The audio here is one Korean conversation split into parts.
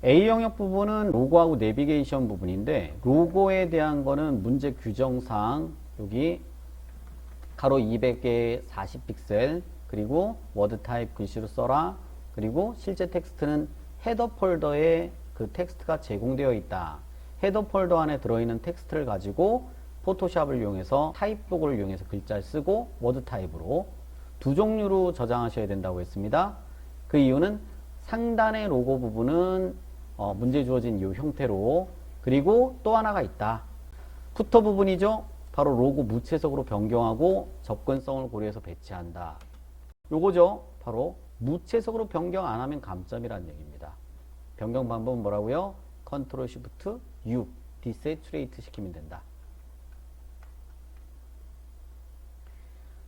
A 영역 부분은 로고하고 내비게이션 부분인데, 로고에 대한 거는 문제 규정상 여기 가로 200개 40픽셀, 그리고 워드 타입 글씨로 써라, 그리고 실제 텍스트는 헤더 폴더에 그 텍스트가 제공되어 있다. 헤더 폴더 안에 들어있는 텍스트를 가지고 포토샵을 이용해서 타입 로고를 이용해서 글자를 쓰고 워드 타입으로 두 종류로 저장하셔야 된다고 했습니다. 그 이유는 상단의 로고 부분은 문제 주어진 이 형태로, 그리고 또 하나가 있다. 푸터 부분이죠. 바로 로고 무채색으로 변경하고 접근성을 고려해서 배치한다. 요거죠. 바로 무채색으로 변경 안 하면 감점이라는 얘기입니다. 변경 방법은 뭐라고요? 컨트롤 시프트 U, 디세츄레이트 시키면 된다.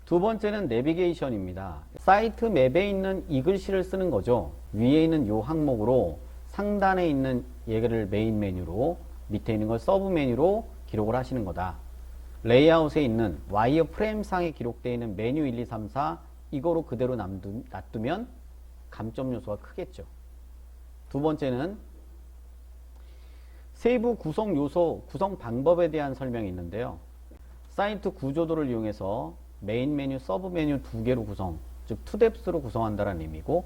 두 번째는 내비게이션입니다. 사이트 맵에 있는 이 글씨를 쓰는 거죠. 위에 있는 이 항목으로 상단에 있는 얘를 메인 메뉴로, 밑에 있는 걸 서브 메뉴로 기록을 하시는 거다. 레이아웃에 있는 와이어 프레임 상에 기록되어 있는 메뉴 1, 2, 3, 4 이거로 그대로 놔두면 감점 요소가 크겠죠. 두 번째는 세부 구성 요소, 구성 방법에 대한 설명이 있는데요. 사이트 구조도를 이용해서 메인 메뉴, 서브 메뉴 두 개로 구성, 즉 투뎁스로 구성한다는 의미고,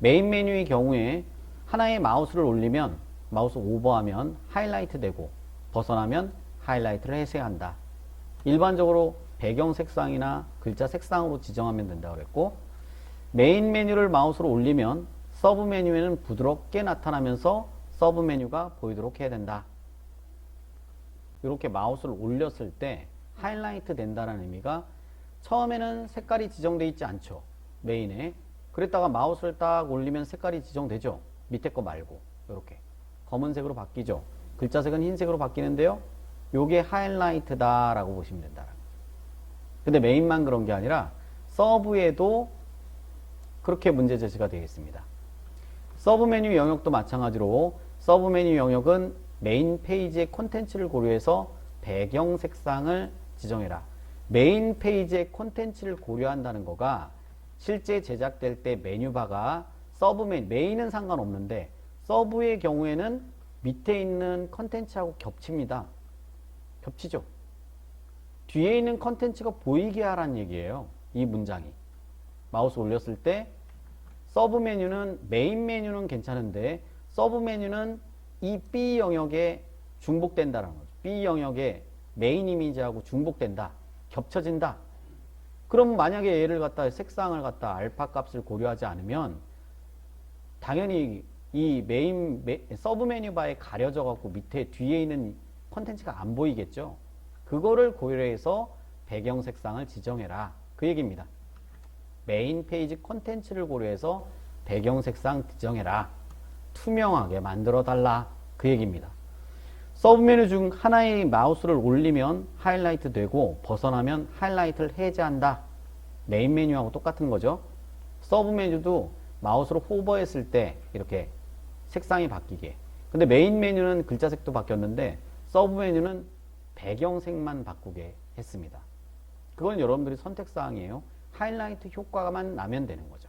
메인 메뉴의 경우에 하나의 마우스를 올리면 마우스 오버하면 하이라이트 되고 벗어나면 하이라이트를 해제한다. 일반적으로 배경 색상이나 글자 색상으로 지정하면 된다고 그랬고, 메인 메뉴를 마우스로 올리면 서브 메뉴에는 부드럽게 나타나면서 서브 메뉴가 보이도록 해야 된다. 이렇게 마우스를 올렸을 때 하이라이트 된다는 의미가, 처음에는 색깔이 지정되어 있지 않죠. 메인에. 그랬다가 마우스를 딱 올리면 색깔이 지정되죠. 밑에 거 말고 이렇게 검은색으로 바뀌죠. 글자색은 흰색으로 바뀌는데요. 요게 하이라이트다 라고 보시면 된다. 근데 메인만 그런 게 아니라 서브에도 그렇게 문제 제시가 되겠습니다. 서브 메뉴 영역도 마찬가지로, 서브 메뉴 영역은 메인 페이지의 콘텐츠를 고려해서 배경 색상을 지정해라. 메인 페이지의 콘텐츠를 고려한다는 거가, 실제 제작될 때 메뉴바가 서브 메인은 상관없는데 서브의 경우에는 밑에 있는 컨텐츠하고 겹칩니다. 겹치죠. 뒤에 있는 컨텐츠가 보이게 하라는 얘기예요. 이 문장이. 마우스 올렸을 때 서브 메뉴는, 메인 메뉴는 괜찮은데 서브 메뉴는 이 B 영역에 중복된다는 거죠. B 영역에 메인 이미지하고 중복된다. 겹쳐진다. 그럼 만약에 얘를 갖다 색상을 갖다 알파 값을 고려하지 않으면 당연히 이 서브 메뉴 바에 가려져 갖고 밑에 뒤에 있는 컨텐츠가 안 보이겠죠. 그거를 고려해서 배경 색상을 지정해라. 그 얘기입니다. 메인 페이지 콘텐츠를 고려해서 배경 색상 지정해라. 투명하게 만들어 달라. 그 얘기입니다. 서브 메뉴 중 하나의 마우스를 올리면 하이라이트 되고 벗어나면 하이라이트를 해제한다. 메인 메뉴하고 똑같은 거죠. 서브 메뉴도 마우스로 호버했을 때 이렇게 색상이 바뀌게. 근데 메인 메뉴는 글자색도 바뀌었는데 서브 메뉴는 배경색만 바꾸게 했습니다. 그건 여러분들이 선택사항이에요. 하이라이트 효과만 나면 되는 거죠.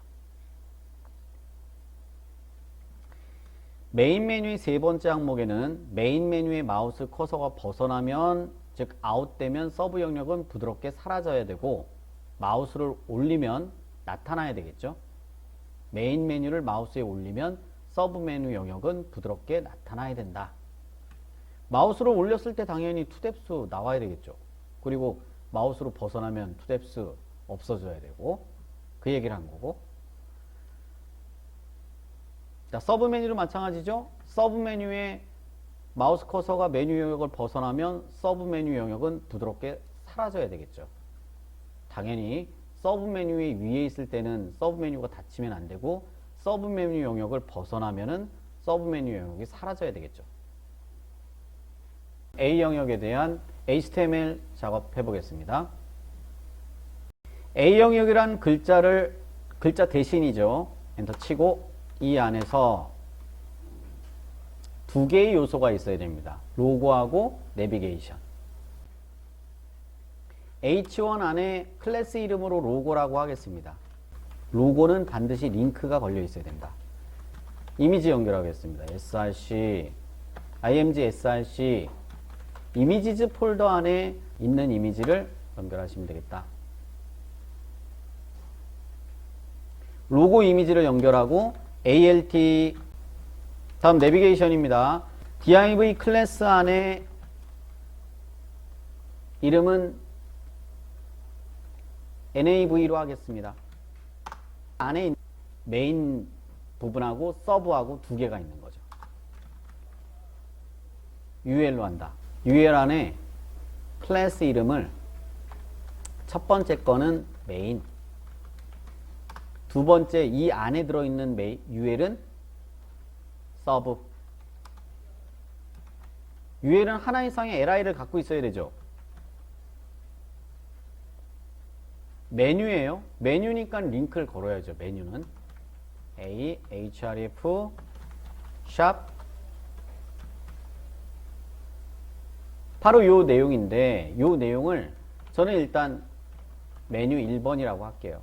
메인 메뉴의 세 번째 항목에는 메인 메뉴의 마우스 커서가 벗어나면, 즉 아웃되면 서브 영역은 부드럽게 사라져야 되고, 마우스를 올리면 나타나야 되겠죠. 메인 메뉴를 마우스에 올리면 서브 메뉴 영역은 부드럽게 나타나야 된다. 마우스를 올렸을 때 당연히 투뎁스 나와야 되겠죠. 그리고 마우스로 벗어나면 투뎁스 없어져야 되고, 그 얘기를 한 거고. 자, 서브 메뉴도 마찬가지죠. 서브 메뉴에 마우스 커서가 메뉴 영역을 벗어나면 서브 메뉴 영역은 부드럽게 사라져야 되겠죠. 당연히 서브 메뉴의 위에 있을 때는 서브 메뉴가 닫히면 안 되고, 서브 메뉴 영역을 벗어나면은 서브 메뉴 영역이 사라져야 되겠죠. A 영역에 대한 HTML 작업해 보겠습니다. A 영역이란 글자 대신이죠. 엔터 치고 이 안에서 두 개의 요소가 있어야 됩니다. 로고하고 내비게이션. H1 안에 클래스 이름으로 로고라고 하겠습니다. 로고는 반드시 링크가 걸려 있어야 된다. 이미지 연결하겠습니다. src, img src, 이미지즈 폴더 안에 있는 이미지를 연결하시면 되겠다. 로고 이미지를 연결하고 alt, 다음 내비게이션입니다. div 클래스 안에 이름은 nav로 하겠습니다. 안에 있는 메인 부분하고 서브하고 두 개가 있는 거죠. ul로 한다. ul 안에 클래스 이름을 첫 번째 거는 메인, 두 번째 이 안에 들어있는 ul은 서브. ul은 하나 이상의 li를 갖고 있어야 되죠. 메뉴예요. 메뉴니까 링크를 걸어야죠. 메뉴는 a href 샵, 바로 요 내용인데 요 내용을 저는 일단 메뉴 1번이라고 할게요.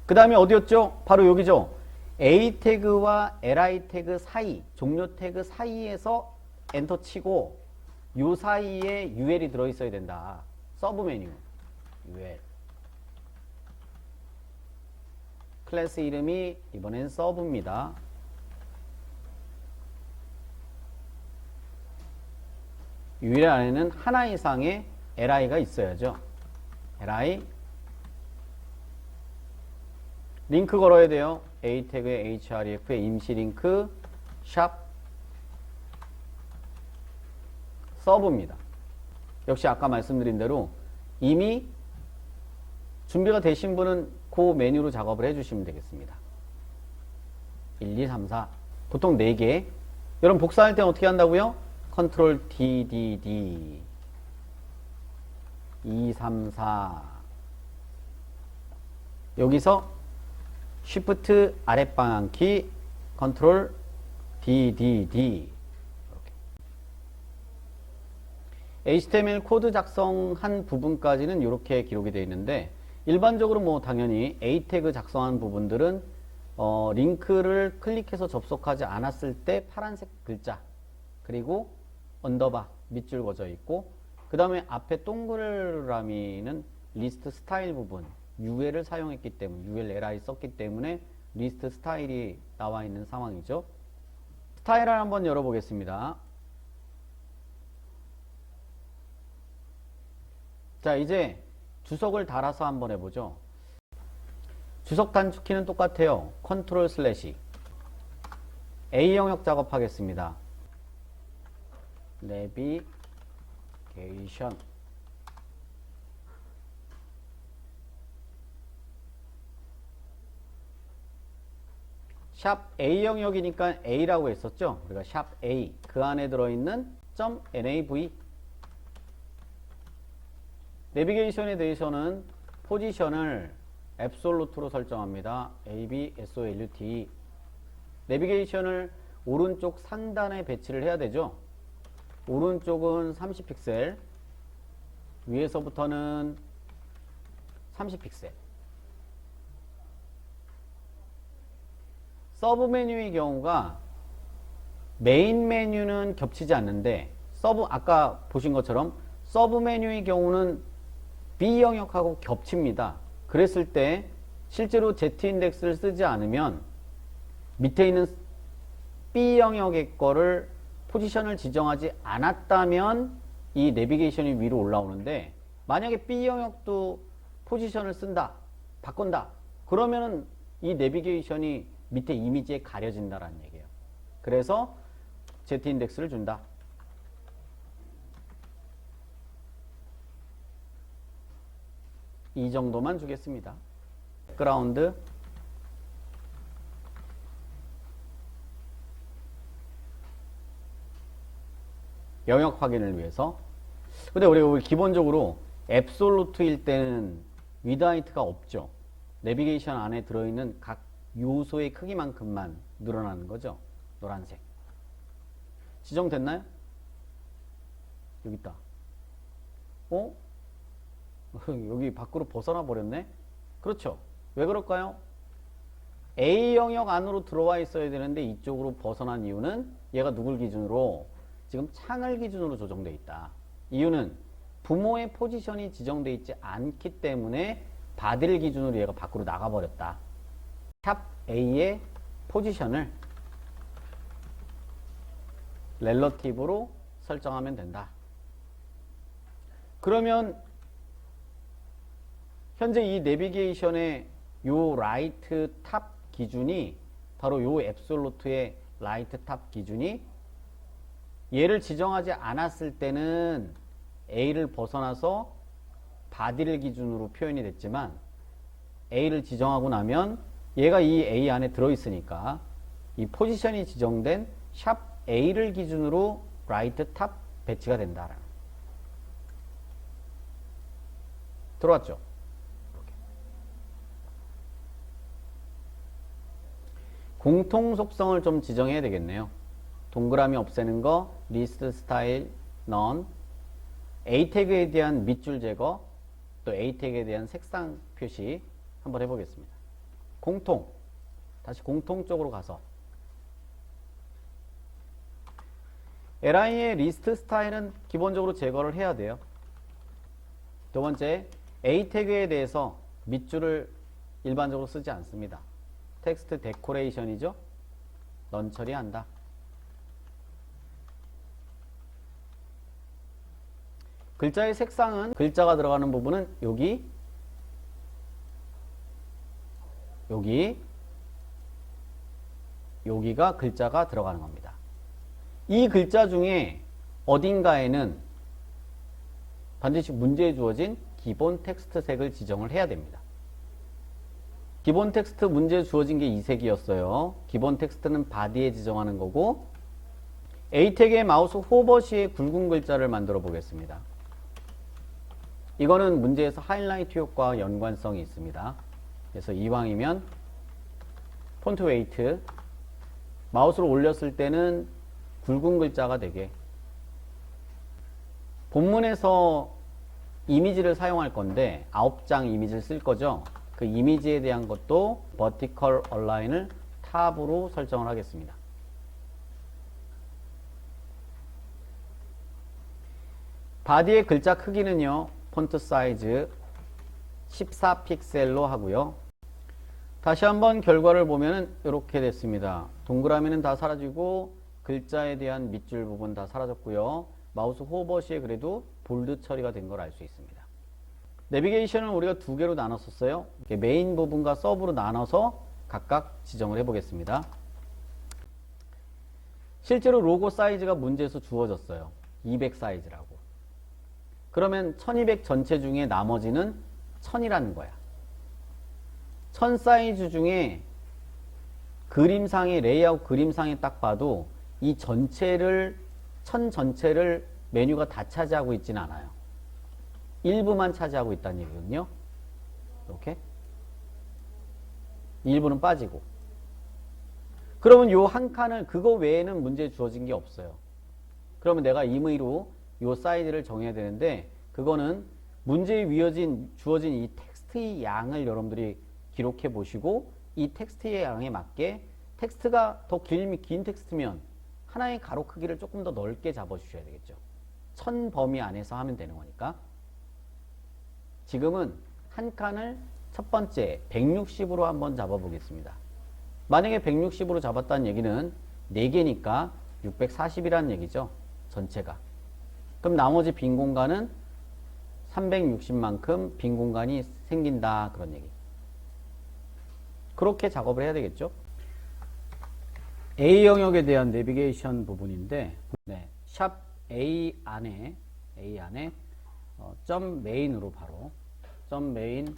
그 다음에 어디였죠? 바로 여기죠. a 태그와 li 태그 사이, 종료 태그 사이에서 엔터 치고 요 사이에 ul이 들어있어야 된다. 서브 메뉴 ul. 클래스 이름이 이번엔 서브입니다. ul 안에는 하나 이상의 li가 있어야죠. li 링크 걸어야 돼요. a 태그에 href에 임시 링크 샵 서브입니다. 역시 아까 말씀드린 대로 이미 준비가 되신 분은 그 메뉴로 작업을 해주시면 되겠습니다. 1, 2, 3, 4 보통 4개. 여러분 복사할 때는 어떻게 한다고요? 컨트롤 DDD 2, 3, 4 여기서 Shift 아랫방향키 컨트롤 DDD 이렇게. HTML 코드 작성한 부분까지는 이렇게 기록이 되어 있는데 일반적으로 뭐 당연히 A 태그 작성한 부분들은 링크를 클릭해서 접속하지 않았을 때 파란색 글자 그리고 언더바 밑줄 그어져 있고 그 다음에 앞에 동그라미는 리스트 스타일 부분 ul을 사용했기 때문에 ul-li 썼기 때문에 리스트 스타일이 나와 있는 상황이죠. 스타일을 한번 열어보겠습니다. 자, 이제 주석을 달아서 한번 해보죠. 주석 단축키는 똑같아요. 컨트롤 슬래시 A 영역 작업하겠습니다. 내비게이션 샵 A 영역이니까 A라고 했었죠. 우리가 샵 A 그 안에 들어있는 .nav 내비게이션에 대해서는 포지션을 앱솔루트로 설정합니다. absolute 내비게이션을 오른쪽 상단에 배치를 해야 되죠. 오른쪽은 30픽셀 위에서부터는 30픽셀. 서브 메뉴의 경우가 메인 메뉴는 겹치지 않는데 아까 보신 것처럼 서브 메뉴의 경우는 B 영역하고 겹칩니다. 그랬을 때 실제로 Z인덱스를 쓰지 않으면 밑에 있는 B 영역의 거를 포지션을 지정하지 않았다면 이 내비게이션이 위로 올라오는데 만약에 B 영역도 포지션을 쓴다, 바꾼다 그러면은 이 내비게이션이 밑에 이미지에 가려진다라는 얘기예요. 그래서 Z인덱스를 준다. 이 정도만 주겠습니다. 백그라운드 영역 확인을 위해서. 근데 우리 기본적으로 앱솔루트일 때는 위드하이트가 없죠. 내비게이션 안에 들어있는 각 요소의 크기만큼만 늘어나는 거죠. 노란색. 지정됐나요? 여기 있다. 여기 밖으로 벗어나 버렸네? 그렇죠. 왜 그럴까요? A 영역 안으로 들어와 있어야 되는데 이쪽으로 벗어난 이유는 얘가 누굴 기준으로? 지금 창을 기준으로 조정되어 있다. 이유는 부모의 포지션이 지정되어 있지 않기 때문에 바디를 기준으로 얘가 밖으로 나가버렸다. 샵 A의 포지션을 렐러티브로 설정하면 된다. 그러면 현재 이 내비게이션의 요 라이트 탑 기준이 바로 요 앱솔루트의 라이트 탑 기준이 얘를 지정하지 않았을 때는 A를 벗어나서 바디를 기준으로 표현이 됐지만 A를 지정하고 나면 얘가 이 A 안에 들어있으니까 이 포지션이 지정된 샵 A를 기준으로 라이트 탑 배치가 된다. 들어왔죠? 공통 속성을 좀 지정해야 되겠네요. 동그라미 없애는 거, 리스트 스타일, 넌, A 태그에 대한 밑줄 제거, 또 A 태그에 대한 색상 표시 한번 해보겠습니다. 공통, 다시 공통 쪽으로 가서 li의 리스트 스타일은 기본적으로 제거를 해야 돼요. 두 번째, A 태그에 대해서 밑줄을 일반적으로 쓰지 않습니다. 텍스트 데코레이션이죠. 넌 처리한다. 글자의 색상은 글자가 들어가는 부분은 여기가 글자가 들어가는 겁니다. 이 글자 중에 어딘가에는 반드시 문제에 주어진 기본 텍스트 색을 지정을 해야 됩니다. 기본 텍스트 문제에 주어진 게 이 색이었어요. 기본 텍스트는 바디에 지정하는 거고 A 태그의 마우스 호버 시에 굵은 글자를 만들어 보겠습니다. 이거는 문제에서 하이라이트 효과와 연관성이 있습니다. 그래서 이왕이면 폰트 웨이트 마우스를 올렸을 때는 굵은 글자가 되게 본문에서 이미지를 사용할 건데 9장 이미지를 쓸 거죠. 그 이미지에 대한 것도 vertical align을 탑으로 설정을 하겠습니다. 바디의 글자 크기는요. 폰트 사이즈 14픽셀로 하고요. 다시 한번 결과를 보면은 이렇게 됐습니다. 동그라미는 다 사라지고 글자에 대한 밑줄 부분 다 사라졌고요. 마우스 호버 시에 그래도 볼드 처리가 된 걸 알 수 있습니다. 내비게이션을 우리가 두 개로 나눴었어요. 메인 부분과 서브로 나눠서 각각 지정을 해보겠습니다. 실제로 로고 사이즈가 문제에서 주어졌어요. 200 사이즈라고. 그러면 1200 전체 중에 나머지는 1000이라는 거야. 1000 사이즈 중에 그림상의 레이아웃 그림상에 딱 봐도 이 전체를 1000 전체를 메뉴가 다 차지하고 있지는 않아요. 일부만 차지하고 있다는 얘기거든요. 이렇게 일부는 빠지고. 그러면 요 한 칸을 그거 외에는 문제에 주어진 게 없어요. 그러면 내가 임의로 요 사이즈를 정해야 되는데 그거는 문제에 주어진 이 텍스트의 양을 여러분들이 기록해 보시고 이 텍스트의 양에 맞게 텍스트가 더 긴 텍스트면 하나의 가로 크기를 조금 더 넓게 잡아주셔야 되겠죠. 1000 범위 안에서 하면 되는 거니까. 지금은 한 칸을 첫 번째 160으로 한번 잡아보겠습니다. 만약에 160으로 잡았다는 얘기는 4개니까 640이라는 얘기죠. 전체가. 그럼 나머지 빈 공간은 360만큼 빈 공간이 생긴다. 그런 얘기. 그렇게 작업을 해야 되겠죠. A 영역에 대한 내비게이션 부분인데 네, 샵 A 안에 점 메인으로 바로 점 메인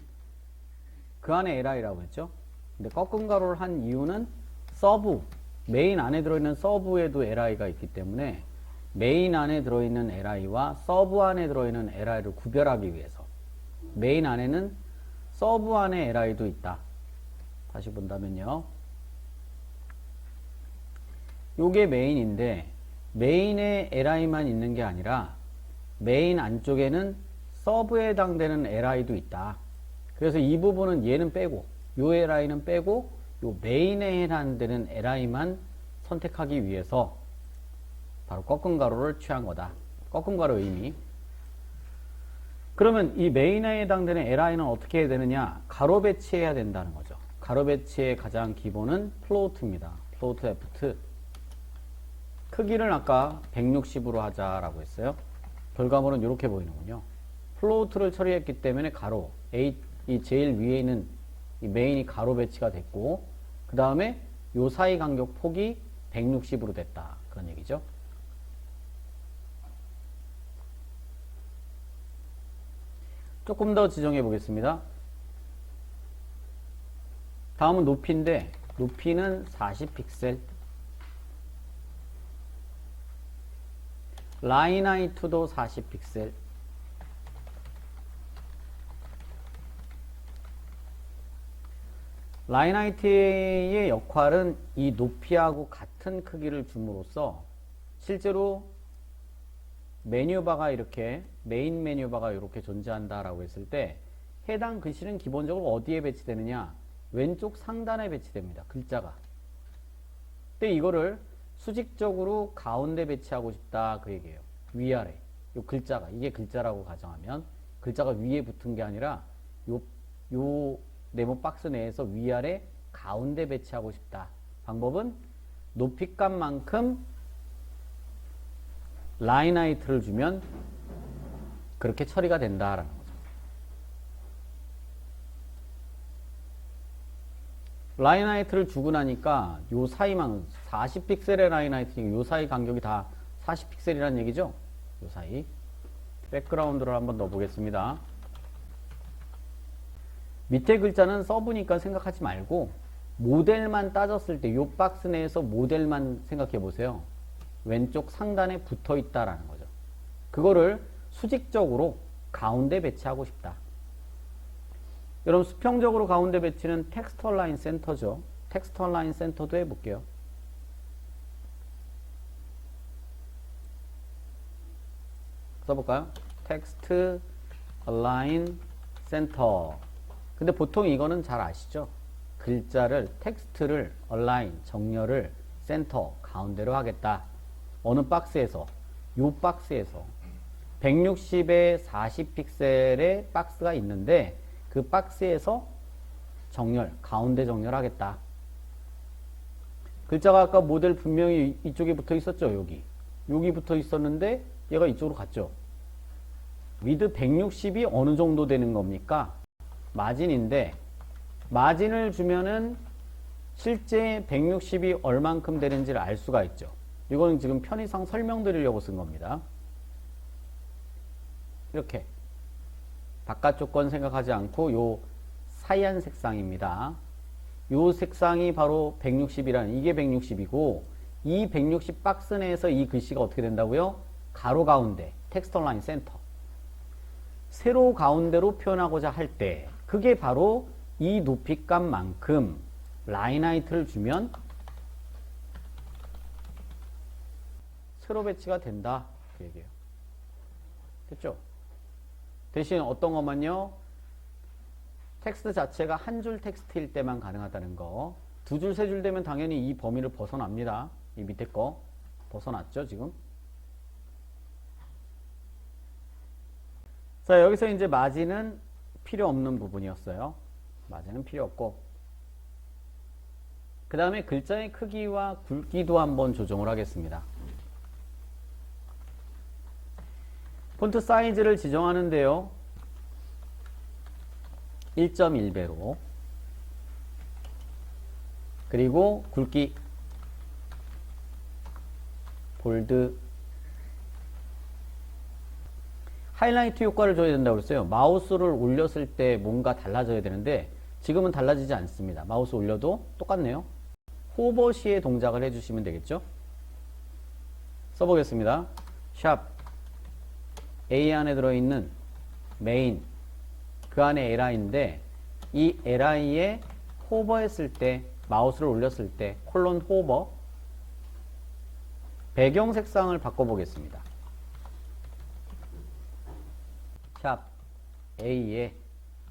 그 안에 li라고 했죠. 근데 꺾은 가로를 한 이유는 서브 메인 안에 들어있는 서브에도 li가 있기 때문에 메인 안에 들어있는 li와 서브 안에 들어있는 li를 구별하기 위해서 메인 안에는 서브 안에 li도 있다. 다시 본다면요. 요게 메인인데 메인에 li만 있는 게 아니라 메인 안쪽에는 서브에 해당되는 li도 있다. 그래서 이 부분은 얘는 빼고 요 li는 빼고 요 메인에 해당되는 li만 선택하기 위해서 바로 꺾은 가로를 취한 거다. 꺾은 가로 의미. 그러면 이 메인에 해당되는 li는 어떻게 해야 되느냐? 가로 배치해야 된다는 거죠. 가로 배치의 가장 기본은 플로트입니다. 플로트 F2. 크기를 아까 160으로 하자라고 했어요. 결과물은 이렇게 보이는군요. 플로트를 처리했기 때문에 가로, 이 제일 위에 있는 이 메인이 가로 배치가 됐고, 그 다음에 요 사이 간격 폭이 160으로 됐다. 그런 얘기죠. 조금 더 지정해 보겠습니다. 다음은 높이인데, 높이는 40픽셀. 라인 하이트도 40픽셀. 라인 하이트의 역할은 이 높이하고 같은 크기를 줌으로써 실제로 메뉴바가 이렇게 메인 메뉴바가 이렇게 존재한다라고 했을 때 해당 글씨는 기본적으로 어디에 배치되느냐? 왼쪽 상단에 배치됩니다. 글자가. 근데 이거를 수직적으로 가운데 배치하고 싶다 그 얘기예요. 위아래. 요 글자가 이게 글자라고 가정하면 글자가 위에 붙은 게 아니라 요 네모 박스 내에서 위아래 가운데 배치하고 싶다. 방법은 높이값만큼 라인 하이트를 주면 그렇게 처리가 된다라는 거죠. 라인 하이트를 주고 나니까 요 사이만 40픽셀의 라인 하이트니까 요 사이 간격이 다 40픽셀이라는 얘기죠. 요 사이. 백그라운드를 한번 넣어보겠습니다. 밑에 글자는 서브니까 생각하지 말고 모델만 따졌을 때 요 박스 내에서 모델만 생각해 보세요. 왼쪽 상단에 붙어 있다라는 거죠. 그거를 수직적으로 가운데 배치하고 싶다. 여러분 수평적으로 가운데 배치는 텍스트 얼라인 센터죠. 텍스트 얼라인 센터도 해볼게요. 써볼까요? 텍스트 얼라인 센터. 근데 보통 이거는 잘 아시죠? 글자를 텍스트를 얼라인 정렬을 센터 가운데로 하겠다. 어느 박스에서? 요 박스에서 160에 40픽셀의 박스가 있는데 그 박스에서 정렬, 가운데 정렬하겠다. 글자가 아까 모델 분명히 이쪽에 붙어 있었죠. 여기 붙어 있었는데 얘가 이쪽으로 갔죠. 위드 160이 어느 정도 되는 겁니까? 마진인데 마진을 주면은 실제 160이 얼만큼 되는지를 알 수가 있죠. 이거는 지금 편의상 설명드리려고 쓴 겁니다. 이렇게 바깥쪽 건 생각하지 않고 요 사이한 색상입니다. 요 색상이 바로 160이라는 이게 160이고 이 160 박스 내에서 이 글씨가 어떻게 된다고요? 가로 가운데 텍스트 라인 센터 세로 가운데로 표현하고자 할 때 그게 바로 이 높이값만큼 라인 하이트를 주면 세로 배치가 된다 그 얘기예요. 됐죠? 대신 어떤 것만요? 텍스트 자체가 한 줄 텍스트일 때만 가능하다는 거. 두 줄, 세 줄 되면 당연히 이 범위를 벗어납니다. 이 밑에 거 벗어났죠 지금? 자, 여기서 이제 마진은 필요 없는 부분이었어요. 마진은 필요 없고 그 다음에 글자의 크기와 굵기도 한번 조정을 하겠습니다. 폰트 사이즈를 지정하는데요. 1.1배로 그리고 굵기 볼드 하이라이트 효과를 줘야 된다고 그랬어요. 마우스를 올렸을 때 뭔가 달라져야 되는데 지금은 달라지지 않습니다. 마우스 올려도 똑같네요. 호버 시에 동작을 해주시면 되겠죠. 써보겠습니다. 샵 A 안에 들어있는 메인 그 안에 li인데 이 li에 호버했을 때 마우스를 올렸을 때 콜론 호버 배경 색상을 바꿔보겠습니다. 샵 A에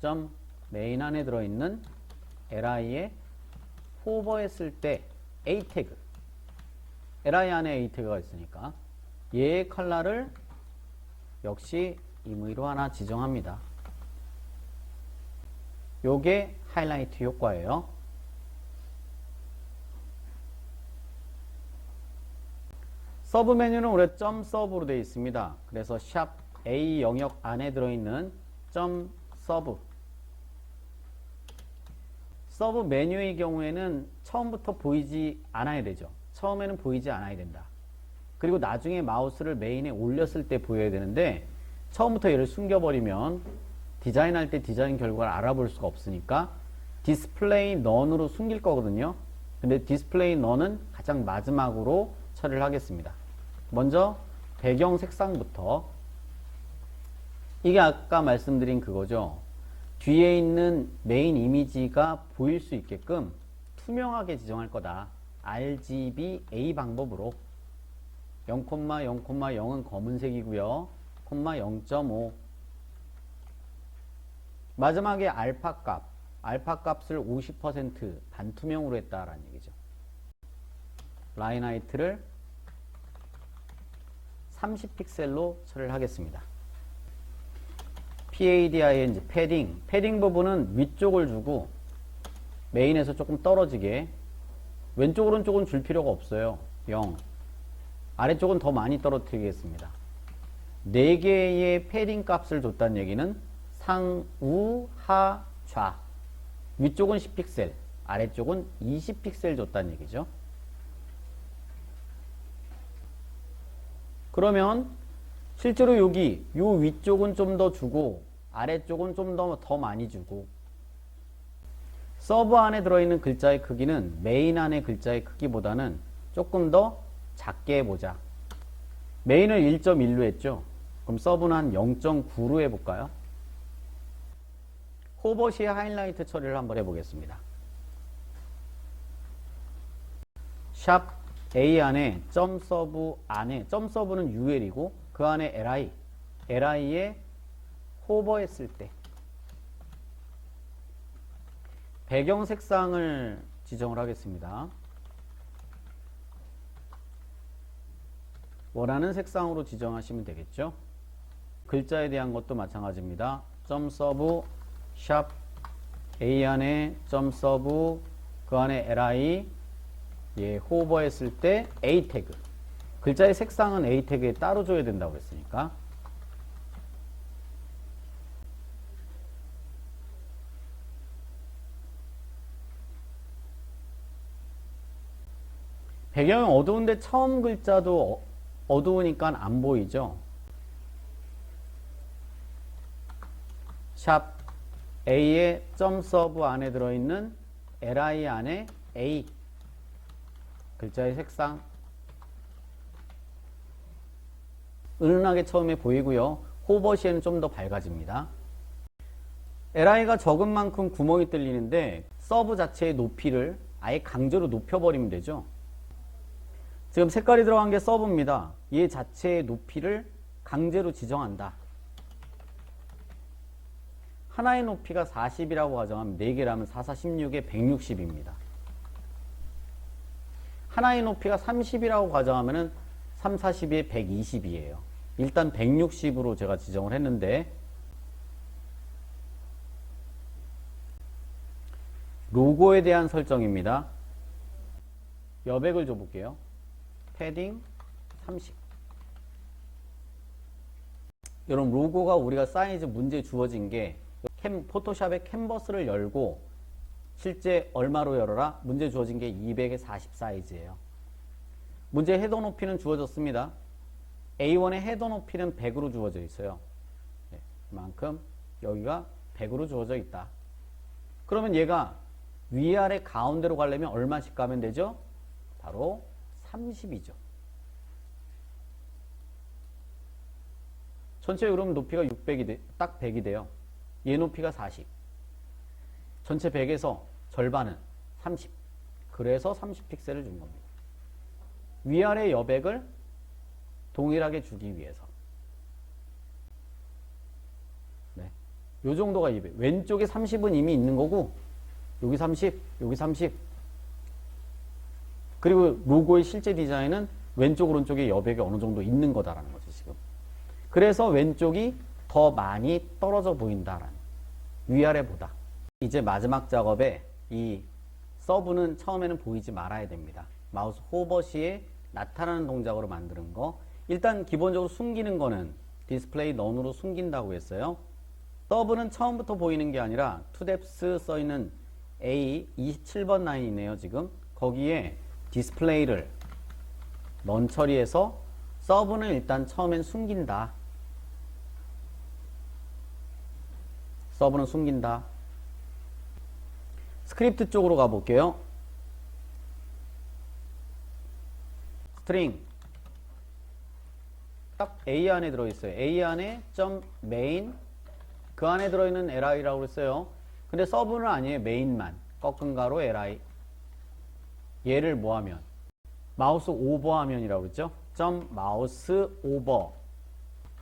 점 메인 안에 들어있는 li에 호버했을 때 A 태그, li 안에 A 태그가 있으니까 얘의 컬러를 역시 임의로 하나 지정합니다. 요게 하이라이트 효과예요. 서브 메뉴는 원래 점 서브로 되어 있습니다. 그래서 샵 A 영역 안에 들어있는 점 서브. 서브 메뉴의 경우에는 처음부터 보이지 않아야 되죠. 처음에는 보이지 않아야 된다. 그리고 나중에 마우스를 메인에 올렸을 때 보여야 되는데 처음부터 얘를 숨겨버리면 디자인할 때 디자인 결과를 알아볼 수가 없으니까 디스플레이 넌으로 숨길 거거든요. 근데 디스플레이 넌은 가장 마지막으로 처리를 하겠습니다. 먼저 배경 색상부터, 이게 아까 말씀드린 그거죠. 뒤에 있는 메인 이미지가 보일 수 있게끔 투명하게 지정할 거다. RGBA 방법으로 0,0,0은 검은색이고요. 0.5 마지막에 알파 값을 50% 반투명으로 했다라는 얘기죠. 라인 하이트를 30픽셀로 처리를 하겠습니다. PADING, 패딩 부분은 위쪽을 주고 메인에서 조금 떨어지게, 왼쪽 오른쪽은 줄 필요가 없어요. 0. 아래쪽은 더 많이 떨어뜨리겠습니다. 4개의 패딩 값을 줬다는 얘기는 상, 우, 하, 좌. 위쪽은 10픽셀, 아래쪽은 20픽셀 줬다는 얘기죠. 그러면 실제로 여기 요 위쪽은 좀 더 주고 아래쪽은 좀 더 많이 주고, 서브 안에 들어있는 글자의 크기는 메인 안의 글자의 크기보다는 조금 더 작게 해보자. 메인을 1.1로 했죠. 그럼 서브는 한 0.9로 해볼까요? 호버 시의 하이라이트 처리를 한번 해보겠습니다. 샵 A 안에 점 서브 안에, 점 서브는 UL이고 그 안에 li에 호버했을 때 배경 색상을 지정을 하겠습니다. 원하는 색상으로 지정하시면 되겠죠. 글자에 대한 것도 마찬가지입니다. 점 서브 샵 A 안에 점 서브 그 안에 li 예, 호버했을 때 A 태그. 글자의 색상은 A 태그에 따로 줘야 된다고 했으니까. 배경이 어두운데 처음 글자도 어두우니까 안 보이죠. 샵 A의 점 서브 안에 들어있는 li 안에 A 글자의 색상 은은하게 처음에 보이고요. 호버 시에는 좀 더 밝아집니다. li가 적은 만큼 구멍이 뚫리는데 서브 자체의 높이를 아예 강제로 높여버리면 되죠. 지금 색깔이 들어간 게 서브입니다. 얘 자체의 높이를 강제로 지정한다. 하나의 높이가 40이라고 가정하면 4개라면 4, 4, 16에 160입니다. 하나의 높이가 30이라고 가정하면 3, 40에 120이에요. 일단 160으로 제가 지정을 했는데, 로고에 대한 설정입니다. 여백을 줘볼게요. 패딩 30. 여러분, 로고가 우리가 사이즈 문제 주어진 게 포토샵의 캔버스를 열고 실제 얼마로 열어라? 문제 주어진 게 200에 40 사이즈예요. 문제 헤더 높이는 주어졌습니다. A1의 헤더 높이는 100으로 주어져 있어요. 네, 그만큼 여기가 100으로 주어져 있다. 그러면 얘가 위아래 가운데로 가려면 얼마씩 가면 되죠? 바로 30이죠. 전체 그럼 높이가 600이 딱 100이 돼요. 얘 높이가 40. 전체 100에서 절반은 30. 그래서 30픽셀을 준 겁니다. 위아래 여백을 동일하게 주기 위해서. 네. 요 정도가 200. 왼쪽에 30은 이미 있는 거고, 여기 30, 여기 30. 그리고 로고의 실제 디자인은 왼쪽 오른쪽에 여백이 어느 정도 있는 거다라는 거죠 지금. 그래서 왼쪽이 더 많이 떨어져 보인다라는, 위아래보다. 이제 마지막 작업에 이 서브는 처음에는 보이지 말아야 됩니다. 마우스 호버 시에 나타나는 동작으로 만드는 거. 일단 기본적으로 숨기는 거는 디스플레이 넌으로 숨긴다고 했어요. 서브는 처음부터 보이는 게 아니라 투뎁스 써있는 A 27번 라인이네요 지금. 거기에 디스플레이를 넌 처리해서 서브는 일단 처음엔 숨긴다. 서브는 숨긴다. 스크립트 쪽으로 가볼게요. 스트링 딱 A 안에 들어있어요. A 안에 .main 그 안에 들어있는 li라고 했어요. 근데 서브는 아니에요. 메인만. 꺾은 가로 li. 얘를 뭐하면? 마우스 오버하면이라고 그랬죠? 마우스 오버.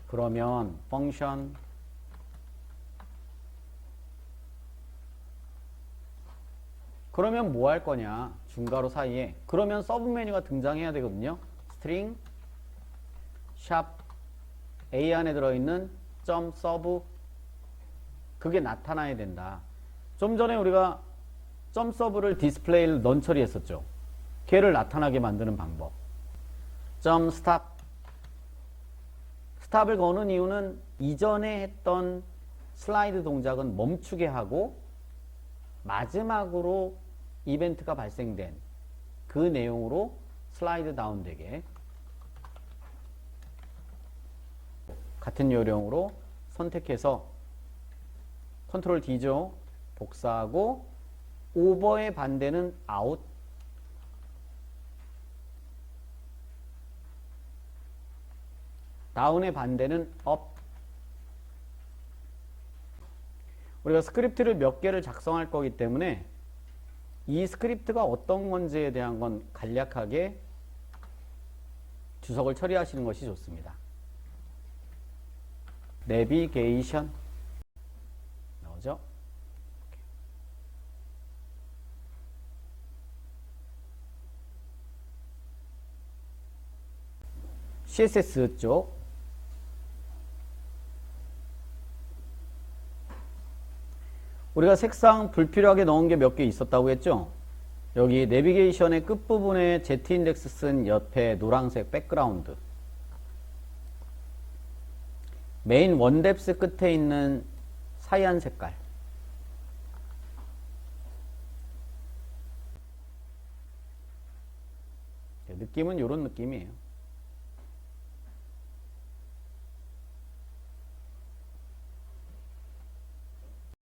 그러면 펑션 그러면 뭐 할 거냐? 중괄호 사이에. 그러면 서브 메뉴가 등장해야 되거든요. 스트링 샵 A 안에 들어있는 .서브 그게 나타나야 된다. 좀 전에 우리가 .서브를 디스플레이를 넌 처리했었죠. 걔를 나타나게 만드는 방법. .스탑 스탑을 거는 이유는 이전에 했던 슬라이드 동작은 멈추게 하고 마지막으로 이벤트가 발생된 그 내용으로 슬라이드 다운 되게 같은 요령으로 선택해서 컨트롤 D죠. 복사하고 오버의 반대는 아웃. 다운의 반대는 업. 우리가 스크립트를 몇 개를 작성할 거기 때문에 이 스크립트가 어떤 건지에 대한 건 간략하게 주석을 처리하시는 것이 좋습니다. 내비게이션 나오죠? CSS 쪽 우리가 색상 불필요하게 넣은 게 몇 개 있었다고 했죠? 여기 내비게이션의 끝부분에 Z인덱스 쓴 옆에 노란색 백그라운드, 메인 원뎁스 끝에 있는 사이한 색깔, 느낌은 이런 느낌이에요.